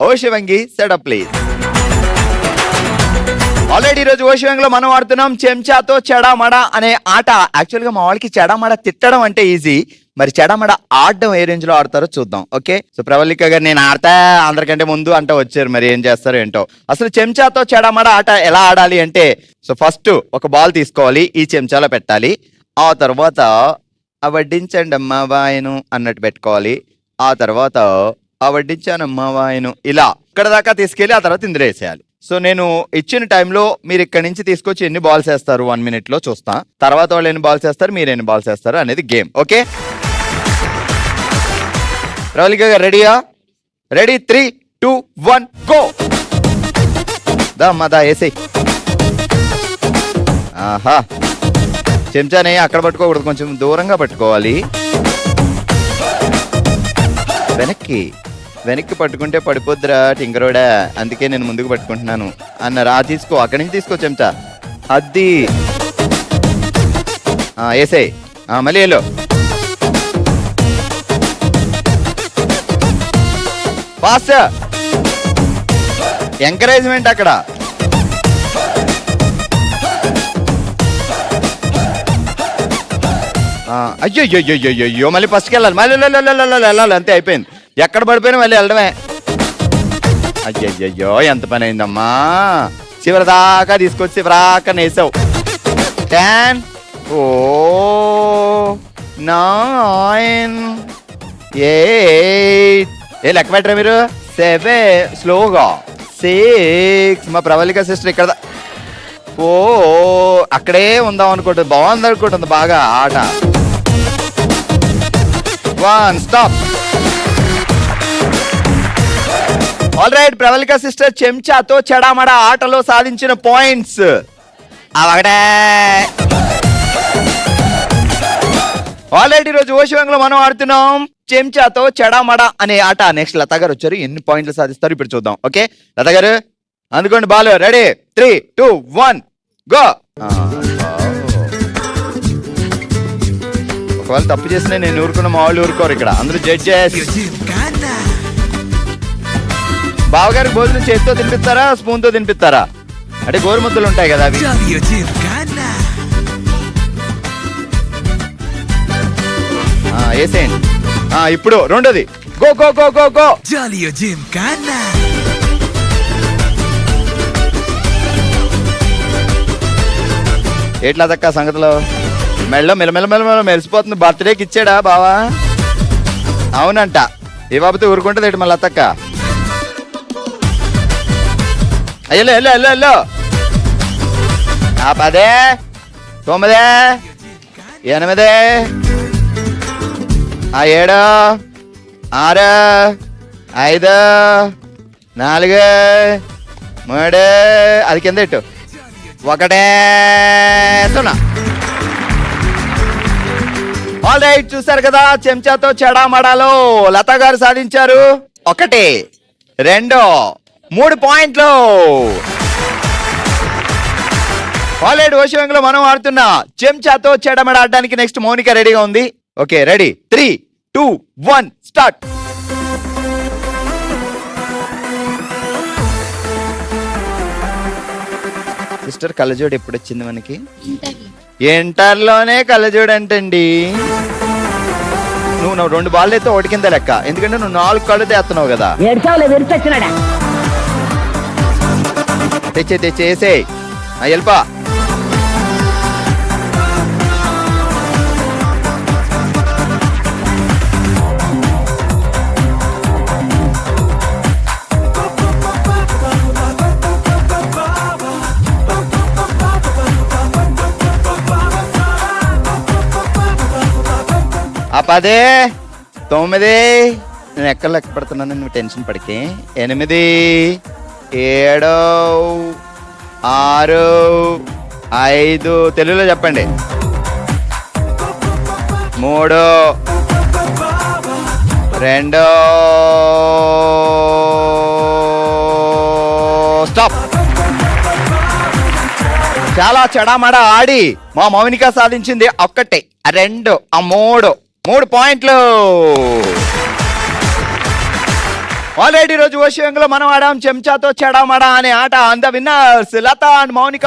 Oh Shivangi setup please. Already ఈరోజు ఓ శివంగిలో మనం ఆడుతున్నాం చెంచాతో చెడామడ అనే ఆట. యాక్చువల్ గా మా వాళ్ళకి చెడామడ తిట్టడం అంటే ఈజీ, మరి చెడామడ ఆడడం ఏ రేంజ్ లో ఆడతారో చూద్దాం. ఓకే, సో ప్రవళిక గారు నేను ఆడతా అందరికంటే ముందు అంట వచ్చారు, మరి ఏం చేస్తారో ఏంటో. అసలు చెంచాతో చెడామడ ఆట ఎలా ఆడాలి అంటే, సో ఫస్ట్ ఒక బాల్ తీసుకోవాలి, ఈ చెంచాలో పెట్టాలి. ఆ తర్వాత వడ్డించండి అమ్మ వాయను అన్నట్టు పెట్టుకోవాలి. ఆ తర్వాత వడ్డించానమ్మ వాయను ఇలా ఇక్కడ దాకా తీసుకెళ్ళి ఆ తర్వాత ఇందులో వేసేయాలి. సో నేను ఇచ్చిన టైంలో మీరు ఇక్కడ నుంచి తీసుకొచ్చి ఎన్ని బాల్స్ వేస్తారు 1 minute లో చూస్తా. తర్వాత వాళ్ళు ఎన్ని బాల్స్ వేస్తారు, మీరు ఎన్ని బాల్స్ వేస్తారు అనేది గేమ్. ఓకే, ప్రవళిక గారు రెడీయా? Ready, 3, 2, 1 go. దా అమ్మా దా వేసేయి. ఆహా, చెంచానే అక్కడ పట్టుకోకూడదు, కొంచెం దూరంగా పట్టుకోవాలి. వెనక్కి పట్టుకుంటే పడిపోద్దురా టింగరోడా, అందుకే నేను ముందుకు పట్టుకుంటున్నాను అన్నారు. తీసుకో, అక్కడి నుంచి తీసుకో చెంచా. అది వేసేయి, మళ్ళీ వెళ్ళు. ఫాస్ట్ ఎంకరేజ్మెంట్ అక్కడ. అయ్యో అయ్యో మళ్ళీ ఫస్ట్కి వెళ్ళాలి, మళ్ళీ వెళ్ళాలి, అంతే అయిపోయింది. ఎక్కడ పడిపోయినా మళ్ళీ వెళ్ళడమే. అయ్యయ్యో ఎంత పని అయిందమ్మా, చివరి దాకా తీసుకొచ్చి చివరాక నేసావు. 10, 9, 8 ఏ లెక్క పెట్టరా మీరు? 7 స్లోగా, 6 మా ప్రవళిక సిస్టర్ ఇక్కడ 4 అక్కడే ఉందాం అనుకుంటుంది, బాగుంది అనుకుంటుంది బాగా ఆట. 1 stop. All right, Pravalika sister చెంచాతో చెడామడ ఆటలో సాధించిన పాయింట్స్ అవగడే. ఆల్రెడీ ఈరోజు ఓ శివంగిలో మనం ఆడుతున్నాం చెంచాతో చెడామడ అనే ఆట. నెక్స్ట్ లత గారు వచ్చారు, ఎన్ని పాయింట్లు సాధిస్తారు ఇప్పుడు చూద్దాం. ఓకే లత గారు అందుకోండి బాల్. Ready, 3, 2, 1 go. ఒకవేళ తప్పు చేసినా నేను ఊరుకున్న మా వాళ్ళు ఊరుకోరు ఇక్కడ, అందరూ జడ్జెస్. బావగారికి భోజనం చేతితో తినిపిస్తారా స్పూన్ తో తినిపిస్తారా? అంటే గోరుముద్దలు ఉంటాయి కదా అవి. వేసేయండి. ఇప్పుడు రెండోది go go go go go. ఎట్లా దక్క సంగతిలో మెల్ల మెల్లమెల్ల మెలిసిపోతుంది. బర్త్డేకి ఇచ్చాడా బావా? అవునంట. ఏ బాబుతో ఊరుకుంటుంది ఏంటి మళ్ళీ అత్తక్క? అయ్యో ఎల్లో ఎల్లో ఎల్లో. 10, 9, 8, 7, 6, 5, 4, 3 అది కింద ఇట్టు 1 0. ఆల్ రైట్, చూసారు కదా చెంచాతో చెడామడాలో లత గారు సాధించారు 1, 2, 3 పాయింట్లు. ఆల్రెడీ ఓ శివంగిలో మనం ఆడుతున్నా చెంచాతో చెడమడ ఆడడానికి నెక్స్ట్ మౌనిక రెడీగా ఉంది. Okay ready, 3, 2, 1 start. సిస్టర్ కళ్ళజోడు ఎప్పుడు వచ్చింది మనకి? ఇంటర్లోనే కళ్ళజోడు అంటండి. నువ్వు 2 బాల్ అయితే 1 కింద లెక్క, ఎందుకంటే నువ్వు 4 కళ్ళు తెస్తున్నావు కదా. తెచ్చేసే వెళ్ళపా. ఆ 10, 9 నేను ఎక్కడ లెక్క పెడుతున్నాను, నువ్వు టెన్షన్ పడికి. 8, 7, 6, 5 తెలుగులో చెప్పండి. 3, 2 స్టాప్. చాలా చెడామడ ఆడి మా మౌనిక సాధించింది 1, 2, 3 పాయింట్లు. ఆల్రెడీ రోజు ఓషియంలో మనం ఆడాం చెంచాతో చెడామడా అనే ఆట. అంద విన్నర్స్ లత అండ్ మౌనిక.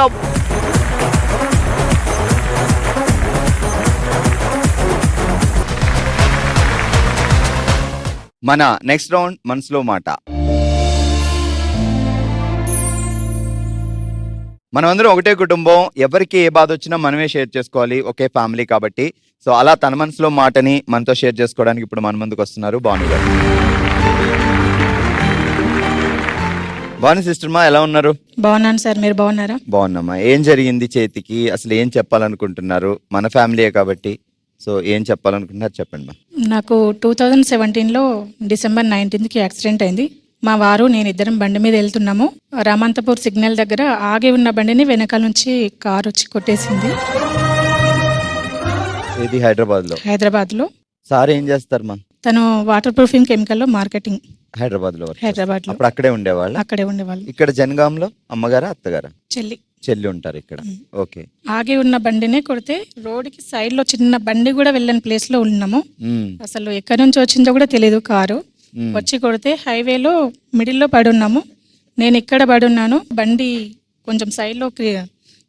మన నెక్స్ట్ రౌండ్ మనసులో మాట. మనమందరం ఒకటే కుటుంబం, ఎవరికి ఏ బాధ వచ్చినా మనమే షేర్ చేసుకోవాలి, ఒకే ఫ్యామిలీ కాబట్టి. సో అలా తన మనసులో మాటని మనతో షేర్ చేసుకోవడానికి ఇప్పుడు మన ముందుకు వస్తున్నారు భాను గారు. భాను సిస్టర్ మా, ఎలా ఉన్నారు? బాగున్నాను సార్, మీరు బాగున్నారా? బాగున్నామా. ఏం జరిగింది చేతికి? అసలు ఏం చెప్పాలనుకుంటున్నారు? మన ఫ్యామిలీయే కాబట్టి సో ఏం చెప్పాలనుకుంటున్నారు చెప్పండి మా. నాకు 2017లో డిసెంబర్ 19కి యాక్సిడెంట్ అయింది. మా వారు నేను ఇద్దరం బండి మీద వెళ్తున్నాము. రామంతపూర్ సిగ్నల్ దగ్గర ఆగి ఉన్న బండిని వెనకాల నుంచి కారు వచ్చి కొట్టేసింది. ఇది హైదరాబాద్లో. సార్ ఏం చేస్తారు మా? తను వాటర్ ప్రూఫింగ్ కెమికల్లో మార్కెటింగ్. హైదరాబాద్లో అప్పుడు అక్కడే ఉండేవాళ్ళు. ఇక్కడ జనగాంలో అమ్మగారా అత్తగారా? చెల్లి ఉంటారు ఇక్కడ. ఓకే. ఆగి ఉన్న బండినే కొడితే రోడ్డుకి సైడ్ లో చిన్న బండి కూడా వెళ్ళని ప్లేస్ లో ఉన్నాము. అసలు ఎక్కడి నుంచి వచ్చిందో కూడా తెలియదు. కారు వచ్చి కొడితే హైవేలో మిడిల్లో పడి ఉన్నాము. నేను ఇక్కడ పడి ఉన్నాను. బండి కొంచెం సైడ్ లో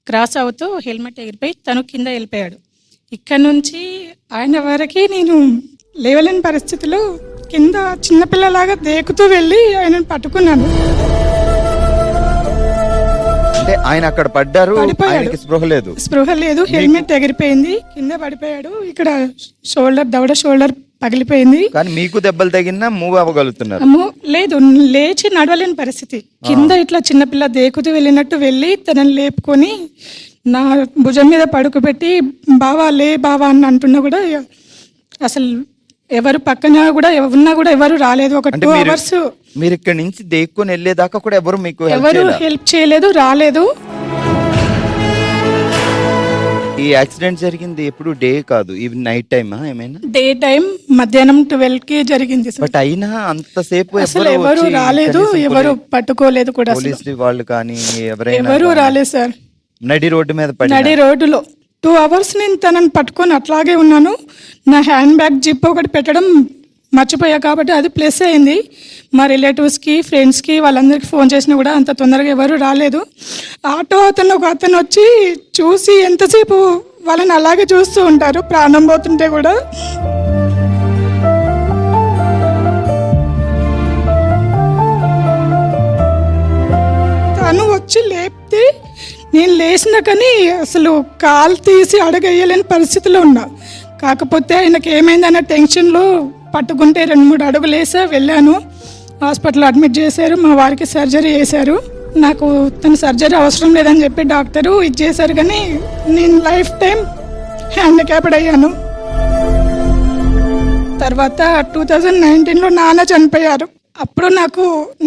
క్రాస్ అవుతూ హెల్మెట్ ఎగిరిపోయి తను కింద వెళ్ళిపోయాడు. ఇక్కడ నుంచి ఆయన వరకు నేను లేవలేని పరిస్థితిలో కింద చిన్నపిల్లలాగా దేకుతూ వెళ్ళి ఆయనను పట్టుకున్నాను. అంటే ఆయన అక్కడ పడ్డారు, ఆయనకి స్పృహ లేదు, హెల్మెట్ ఎగిరిపోయింది, కింద పడిపోయాడు. ఇక్కడ దవడ షోల్డర్ పగిలిపోయింది. కానీ మీకు దెబ్బలు తగినా మూవ్ అవ్వగలుగుతున్నారు? లేదు, లేచి నడవలేని పరిస్థితి. కింద ఇట్లా చిన్నపిల్ల దేకుతూ వెళ్ళినట్టు వెళ్ళి తనని లేపుకొని నా భుజం మీద పడుకోబెట్టి బావా లే బావా అని అంటున్నా కూడా అసలు ఎవరు పక్కన కూడా ఉన్నా కూడా ఎవరు రాలేదు. ఒక 2 hours మీరు ఇక్కడ నుంచి దేక్కుని వెళ్ళేదాకా కూడా ఎవరు మీకు హెల్ప్ చేయలేదు, రాలేదు. ఈ యాక్సిడెంట్ జరిగింది ఎప్పుడు డే కాదు, ఈవెన్ నైట్ టైమ్ ఏమైనా? డే టైం మధ్యాహ్నం 12కి జరిగింది. బట్ అయినా అంతసేపు ఎవరు రాలేదు, ఎవరు పట్టుకోలేదు కూడా. పోలీసు వాళ్ళు కానీ ఎవరు రాలేదు సార్. నడి రోడ్డులో 2 hours నేను తనని పట్టుకొని అట్లాగే ఉన్నాను. నా హ్యాండ్ బ్యాగ్ జిప్ ఒకటి పెట్టడం మర్చిపోయా కాబట్టి అది ప్లస్ అయింది. మా రిలేటివ్స్కి ఫ్రెండ్స్కి వాళ్ళందరికీ ఫోన్ చేసినా కూడా అంత తొందరగా ఎవరు రాలేదు. ఆటో ఒక అతను వచ్చి చూసి ఎంతసేపు వాళ్ళని అలాగే చూస్తూ ఉంటారు ప్రాణం పోతుంటే కూడా. తను వచ్చి లేపితే నేను లేచిన కానీ అసలు కాలు తీసి అడగేయలేని పరిస్థితిలో ఉన్నా. కాకపోతే ఆయనకి ఏమైందన్న టెన్షన్లో పట్టుకుంటే 2-3 అడుగులు వేసా వెళ్ళాను. హాస్పిటల్లో అడ్మిట్ చేశారు. మా వారికి సర్జరీ చేశారు. నాకు తన సర్జరీ అవసరం లేదని చెప్పి డాక్టరు ఇది చేశారు. కానీ నేను లైఫ్ టైం హ్యాండిక్యాప్డ్ అయ్యాను. తర్వాత 2019లో నాన్న చనిపోయారు. అప్పుడు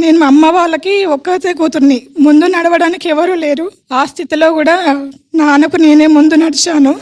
నేను మా అమ్మ వాళ్ళకి ఒక్కతే కూతుర్ని, ముందు నడవడానికి ఎవరు లేరు. ఆ స్థితిలో కూడా నాన్నకు నేనే ముందు నడిచాను.